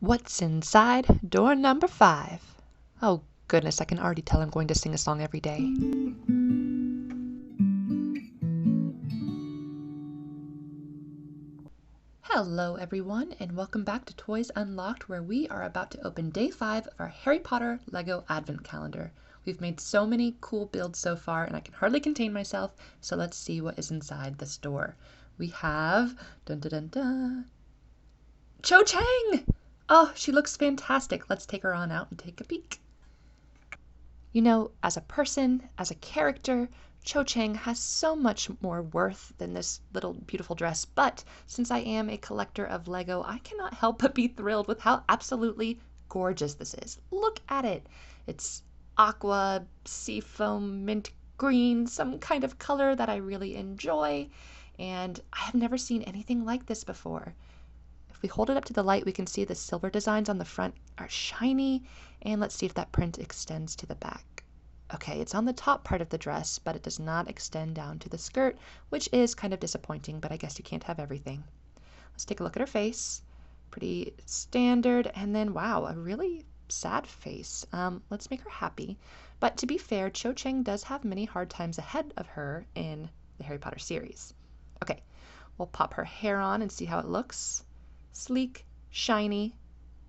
What's inside door number 5? Oh goodness, I can already tell I'm going to sing a song every day. Hello everyone, and welcome back to Toys Unlocked, where we are about to open day 5 of our Harry Potter Lego Advent Calendar. We've made so many cool builds so far, and I can hardly contain myself, so let's see what is inside this door. We have, dun dun dun dun, Cho Chang! Oh, she looks fantastic. Let's take her on out and take a peek. You know, as a person, as a character, Cho Chang has so much more worth than this little beautiful dress, but since I am a collector of Lego, I cannot help but be thrilled with how absolutely gorgeous this is. Look at it. It's aqua, seafoam, mint green, some kind of color that I really enjoy, and I have never seen anything like this before. If we hold it up to the light, we can see the silver designs on the front are shiny, and let's see if that print extends to the back. Okay, it's on the top part of the dress, but it does not extend down to the skirt, which is kind of disappointing, but I guess you can't have everything. Let's take a look at her face. Pretty standard, and then wow, a really sad face. Let's make her happy. But to be fair, Cho Chang does have many hard times ahead of her in the Harry Potter series. Okay, we'll pop her hair on and see how it looks. Sleek, shiny,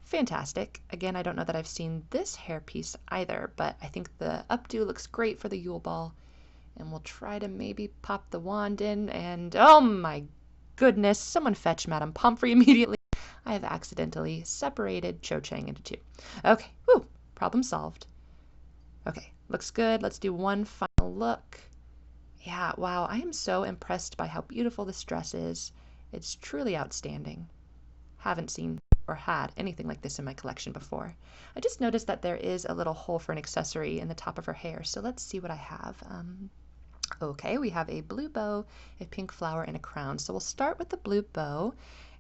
fantastic. Again, I don't know that I've seen this hairpiece either, but I think the updo looks great for the Yule Ball. And we'll try to maybe pop the wand in, and oh my goodness, someone fetch Madame Pomfrey immediately. I have accidentally separated Cho Chang into two. Okay, whew, problem solved. Okay, looks good. Let's do one final look. Yeah, wow, I am so impressed by how beautiful this dress is. It's truly outstanding. Haven't seen or had anything like this in my collection before. I just noticed that there is a little hole for an accessory in the top of her hair, so let's see what I have. Okay, we have a blue bow, a pink flower, and a crown. So we'll start with the blue bow,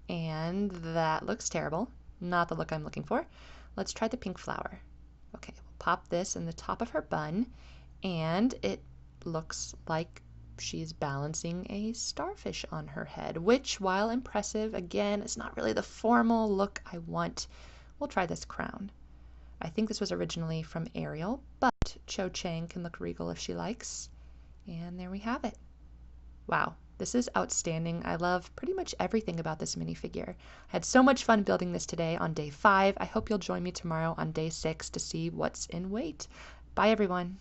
and that looks terrible. Not the look I'm looking for. Let's try the pink flower. Okay, we'll pop this in the top of her bun, and it looks like she's balancing a starfish on her head, which, while impressive, again, is not really the formal look I want. We'll try this crown. I think this was originally from Ariel, but Cho Chang can look regal if she likes. And there we have it. Wow, this is outstanding. I love pretty much everything about this minifigure. I had so much fun building this today on day 5. I hope you'll join me tomorrow on day 6 to see what's in wait. Bye, everyone.